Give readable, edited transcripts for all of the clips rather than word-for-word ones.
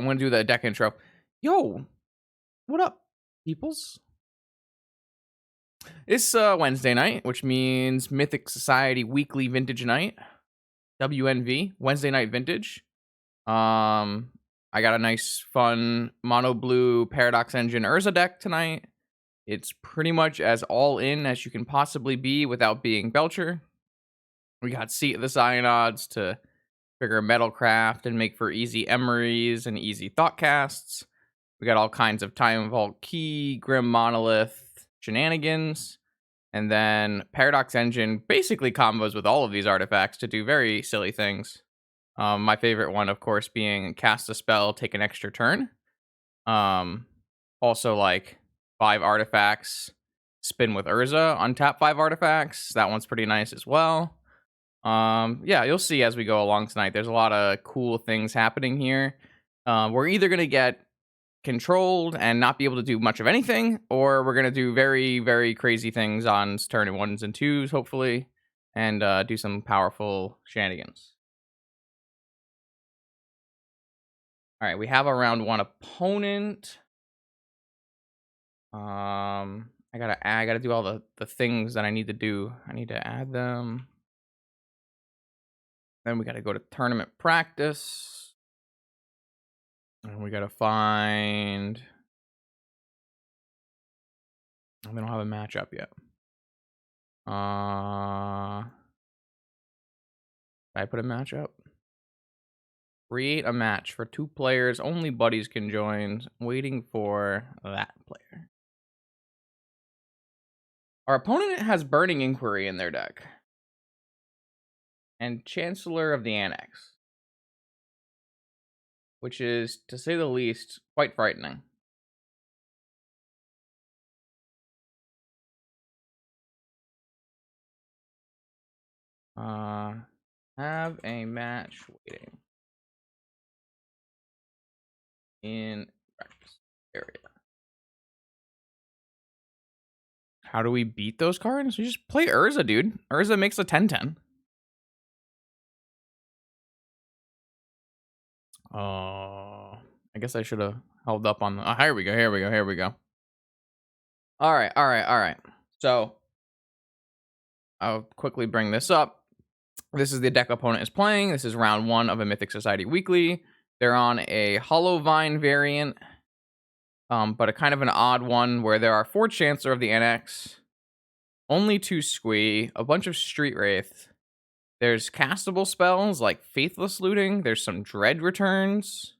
I'm gonna do the deck intro. Yo, what up, peoples? It's Wednesday night, which means Mythic Society Weekly Vintage Night, WNV, Wednesday Night Vintage. I got a nice, fun mono blue Paradox Engine Urza deck tonight. It's pretty much as all in as you can possibly be without being Belcher. We got Seat of the Cyanods to figure Metalcraft and make for easy Emeries and easy Thoughtcasts. We got all kinds of Time Vault Key, Grim Monolith shenanigans. And then Paradox Engine basically combos with all of these artifacts to do very silly things. My favorite one, of course, being cast a spell, take an extra turn. Also, like 5 artifacts, spin with Urza, untap 5 artifacts. That one's pretty nice as well. Yeah, you'll see as we go along tonight. There's a lot of cool things happening here. We're either going to get controlled and not be able to do much of anything, or we're going to do very, very crazy things on turn 1s and 2s, hopefully, and do some powerful shenanigans. All right, we have a round 1 opponent. I gotta do all the things that I need to do. I need to add them. Then we gotta go to tournament practice. And we gotta find. We don't have a matchup yet. Did I put a matchup? Create a match for 2 players. Only buddies can join. Waiting for that player. Our opponent has Burning Inquiry in their deck. And Chancellor of the Annex. Which is, to say the least, quite frightening. Have a match waiting in practice area. How do we beat those cards? We just play Urza, dude. Urza makes a 10-10. I guess I should have held up on the... Oh, here we go. All right. So, I'll quickly bring this up. This is the deck opponent is playing. This is round 1 of a Mythic Society Weekly. They're on a Hollow Vine variant, but a kind of an odd one where there are 4 Chancellor of the Annex, only 2 Squee, a bunch of Street Wraith. There's castable spells like Faithless Looting. There's some Dread Returns.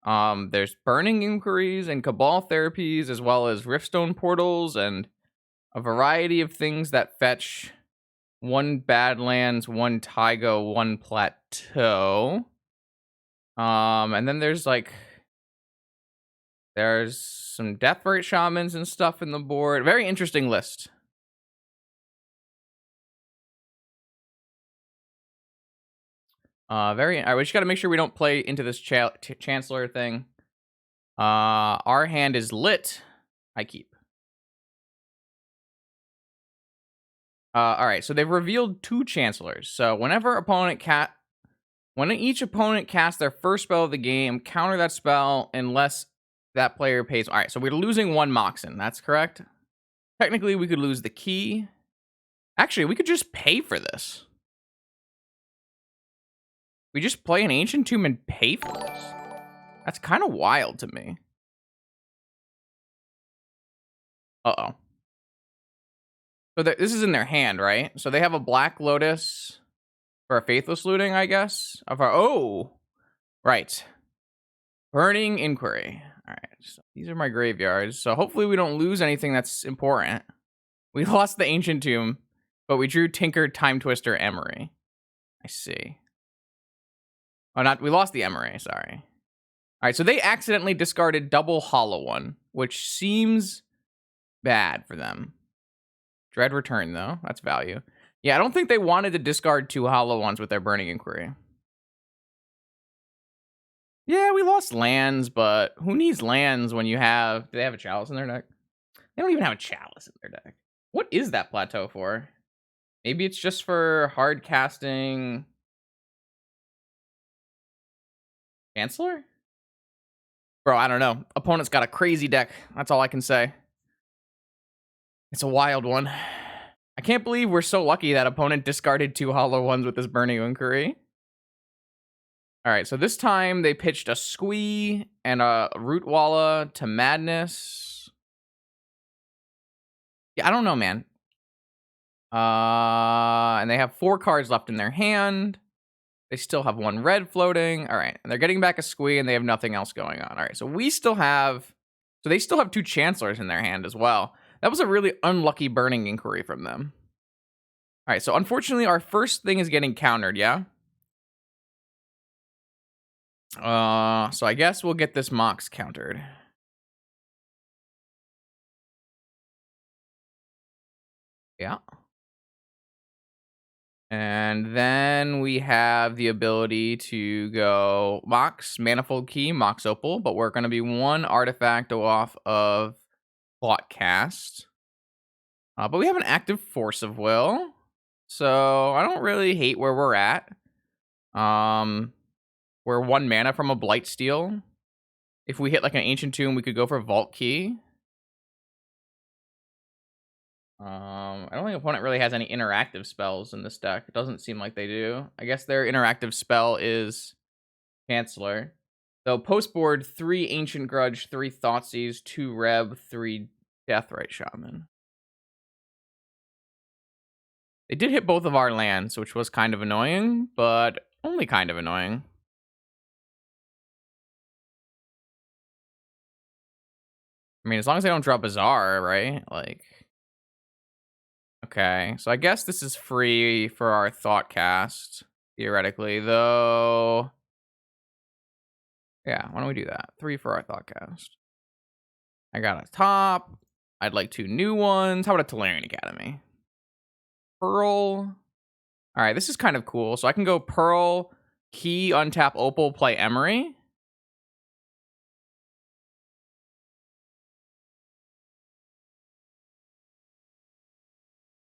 There's Burning Inquiries and Cabal Therapies, as well as Riftstone Portals and a variety of things that fetch 1 Badlands, 1 Taigo, 1 Plateau. And then there's some Deathrite Shamans and stuff in the board. Very interesting list. We just gotta make sure we don't play into this Chancellor thing. Our hand is lit. I keep. All right, so they've revealed 2 Chancellors. So when each opponent casts their first spell of the game, counter that spell unless that player pays. All right, so we're losing 1 Moxen. That's correct. Technically, we could lose the key. Actually, we could just pay for this. We just play an Ancient Tomb and pay for this. That's kind of wild to me. Uh-oh. So this is in their hand, right? So they have a Black Lotus for a Faithless Looting, I guess. Right. Burning Inquiry. All right. So these are my graveyards. So hopefully we don't lose anything that's important. We lost the Ancient Tomb, but we drew Tinker, Time Twister, Emery. I see. Oh, we lost the Emery, sorry. All right, so they accidentally discarded double Hollow One, which seems bad for them. Dread Return, though. That's value. Yeah, I don't think they wanted to discard 2 Hollow Ones with their Burning Inquiry. Yeah, we lost lands, but who needs lands when you have... Do they have a Chalice in their deck? They don't even have a Chalice in their deck. What is that plateau for? Maybe it's just for hard casting... Chancellor? Bro, I don't know. Opponent's got a crazy deck. That's all I can say. It's a wild one. I can't believe we're so lucky that opponent discarded 2 hollow ones with this Burning Inquiry. Alright, so this time they pitched a Squee and a Root Walla to Madness. Yeah, I don't know, man. And they have 4 cards left in their hand. They still have 1 red floating. Alright, and they're getting back a Squee and they have nothing else going on. Alright, so we still have... So they still have 2 Chancellors in their hand as well. That was a really unlucky Burning Inquiry from them. Alright, so unfortunately our first thing is getting countered, yeah? So I guess we'll get this Mox countered. Yeah. And then we have the ability to go Mox, Manifold Key, Mox Opal, but we're going to be 1 artifact off of Plot Cast. But we have an active Force of Will, so I don't really hate where we're at. We're 1 mana from a Blightsteel. If we hit like an Ancient Tomb, we could go for Vault Key. I don't think opponent really has any interactive spells in this deck. It doesn't seem like they do. I guess their interactive spell is Chancellor. So post board, 3 Ancient Grudge, 3 Thoughtseize, 2 Reb, 3 Deathrite Shaman. They did hit both of our lands, which was kind of annoying, but only kind of annoying. I mean, as long as they don't drop Bazaar, right? Like... Okay, so I guess this is free for our Thoughtcast, theoretically, though. Yeah, why don't we do that? 3 for our Thoughtcast. I got a top. I'd like 2 new ones. How about a Tolarian Academy? Pearl. All right, this is kind of cool. So I can go Pearl, Key, untap Opal, play Emery.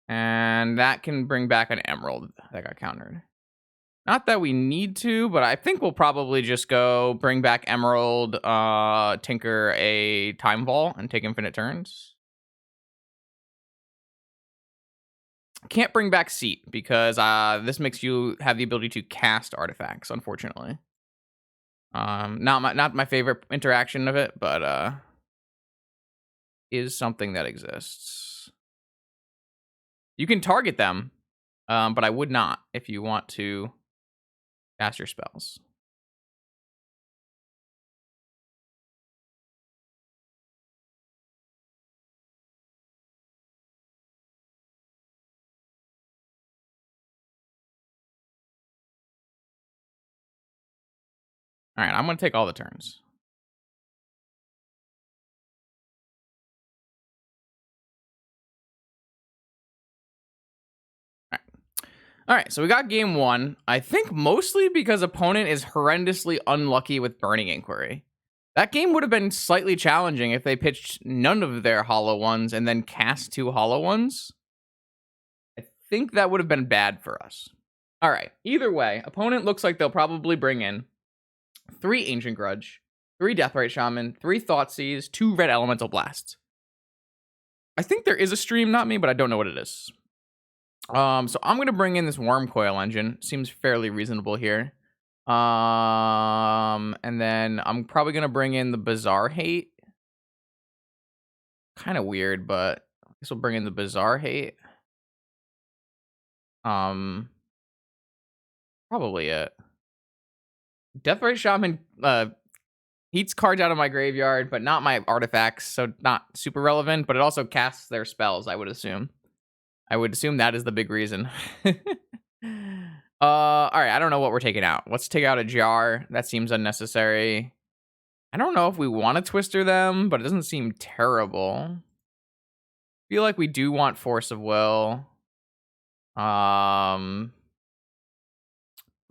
And that can bring back an Emerald that got countered. Not that we need to, but I think we'll probably just go bring back Emerald, tinker a Time Vault, and take infinite turns. Can't bring back Seat, because this makes you have the ability to cast artifacts, unfortunately. Not my favorite interaction of it, but is something that exists. You can target them, but I would not if you want to cast your spells. All right, I'm going to take all the turns. All right, so we got game 1. I think mostly because opponent is horrendously unlucky with Burning Inquiry. That game would have been slightly challenging if they pitched none of their hollow ones and then cast 2 hollow ones. I think that would have been bad for us. All right, either way, opponent looks like they'll probably bring in 3 Ancient Grudge, 3 Deathrite Shaman, 3 Thoughtseize, 2 Red Elemental Blasts. I think there is a stream, not me, but I don't know what it is. So I'm gonna bring in this Worm Coil engine. Seems fairly reasonable here. And then I'm probably gonna bring in the Bazaar Hate. Kind of weird, but I guess we'll bring in the Bazaar Hate. Probably it. Deathrite Shaman heats cards out of my graveyard, but not my artifacts, so not super relevant. But it also casts their spells, I would assume. I would assume that is the big reason. All right, I don't know what we're taking out. Let's take out a Jar. That seems unnecessary. I don't know if we want to Twister them, but it doesn't seem terrible. Feel like we do want Force of Will. Bro,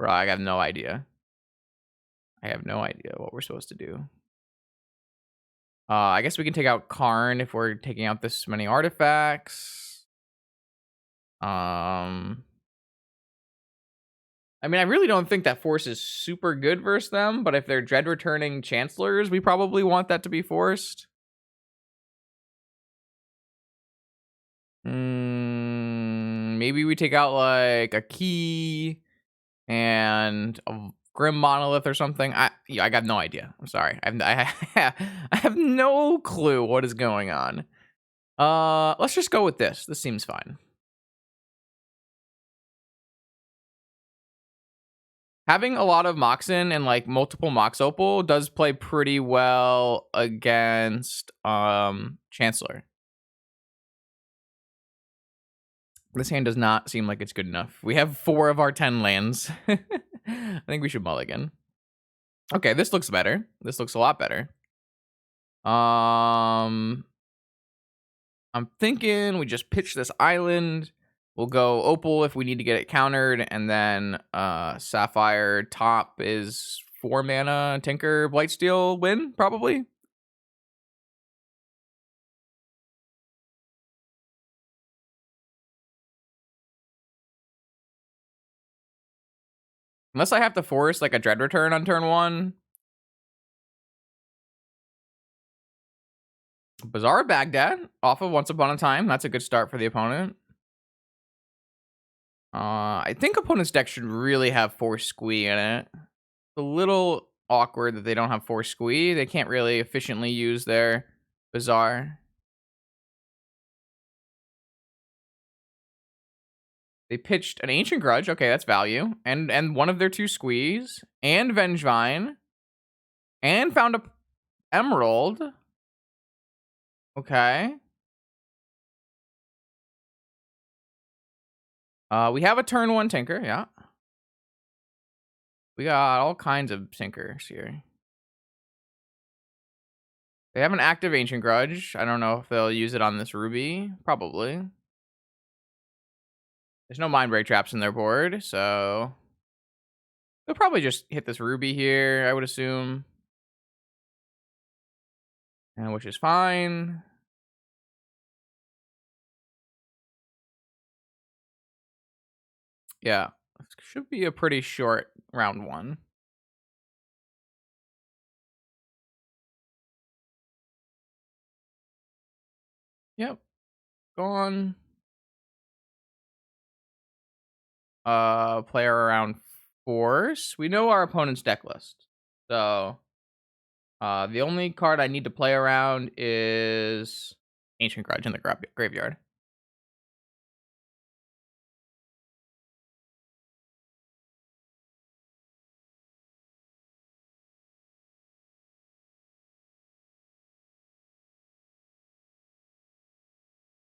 I have no idea. I have no idea what we're supposed to do. I guess we can take out Karn if we're taking out this many artifacts. I mean, I really don't think that force is super good versus them, but if they're dread returning chancellors, we probably want that to be forced. Maybe we take out like a key and a grim monolith or something. I got no idea. I'm sorry. I have no clue what is going on. Let's just go with this. This seems fine. Having a lot of Moxen and like multiple Mox Opal does play pretty well against Chancellor. This hand does not seem like it's good enough. We have 4 of our 10 lands. I think we should mulligan. Okay, this looks better. This looks a lot better. I'm thinking we just pitch this island. We'll go Opal if we need to get it countered, and then Sapphire top is 4 mana, Tinker, Blightsteel win, probably. Unless I have to force like a Dread Return on turn 1. Bazaar Baghdad off of Once Upon a Time. That's a good start for the opponent. I think opponent's deck should really have Force Squee in it. It's a little awkward that they don't have Force Squee. They can't really efficiently use their Bazaar. They pitched an Ancient Grudge. Okay, that's value. And one of their 2 Squees. And Vengevine. And found a Emerald. Okay. We have a turn 1 Tinker, yeah. We got all kinds of Tinkers here. They have an active Ancient Grudge. I don't know if they'll use it on this Ruby. Probably. There's no Mind Break traps in their board, so they'll probably just hit this Ruby here, I would assume. And which is fine. Yeah, should be a pretty short round 1. Yep. Gone. Player around force. We know our opponent's deck list. So the only card I need to play around is Ancient Grudge in the graveyard.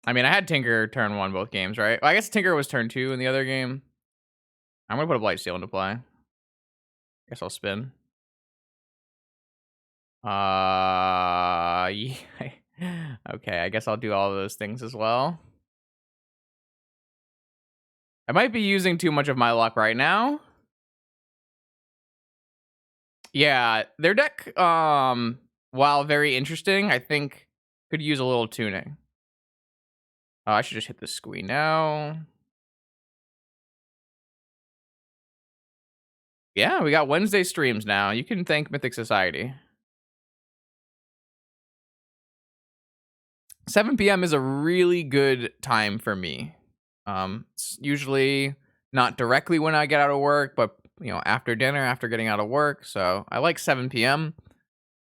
I mean, I had Tinker turn 1 both games, right? Well, I guess Tinker was turn 2 in the other game. I'm gonna put a Blightsteel into play. Guess I'll spin. Yeah. Okay, I guess I'll do all those things as well. I might be using too much of my luck right now. Yeah, their deck, while very interesting, I think could use a little tuning. I should just hit the Squee now. Yeah, we got Wednesday streams now. You can thank Mythic Society. 7 p.m. is a really good time for me. It's usually not directly when I get out of work, but after dinner, after getting out of work. So I like 7 p.m.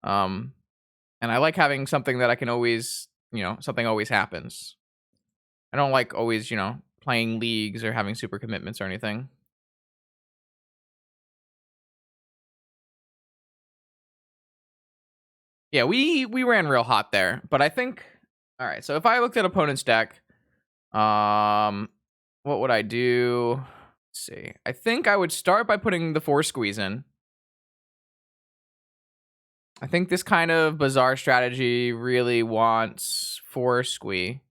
And I like having something that I can always, something always happens. I don't like always, playing leagues or having super commitments or anything. Yeah, we ran real hot there, but I think all right, so if I looked at opponent's deck, what would I do? Let's see. I think I would start by putting the 4 Squeeze in. I think this kind of Bazaar strategy really wants 4 Squee.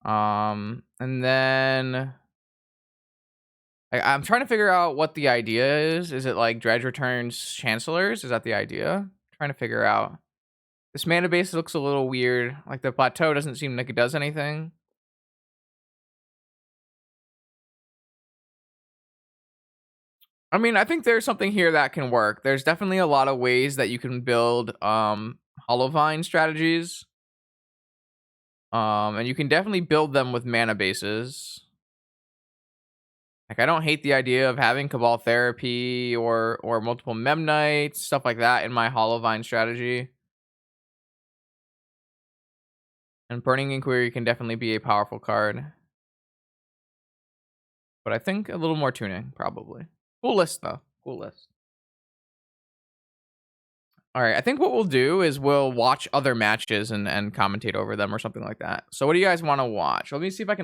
And then I'm trying to figure out what the idea is. Is it like Dredge returns Chancellors? Is that the idea? Trying to figure out. This mana base looks a little weird. Like the plateau doesn't seem like it does anything. I mean, I think there's something here that can work. There's definitely a lot of ways that you can build Hollowvine strategies. And you can definitely build them with mana bases. Like, I don't hate the idea of having Cabal Therapy or multiple Memnites, stuff like that in my Hollowvine strategy. And Burning Inquiry can definitely be a powerful card. But I think a little more tuning, probably. Cool list, though. Cool list. All right, I think what we'll do is we'll watch other matches and commentate over them or something like that. So what do you guys want to watch? Let me see if I can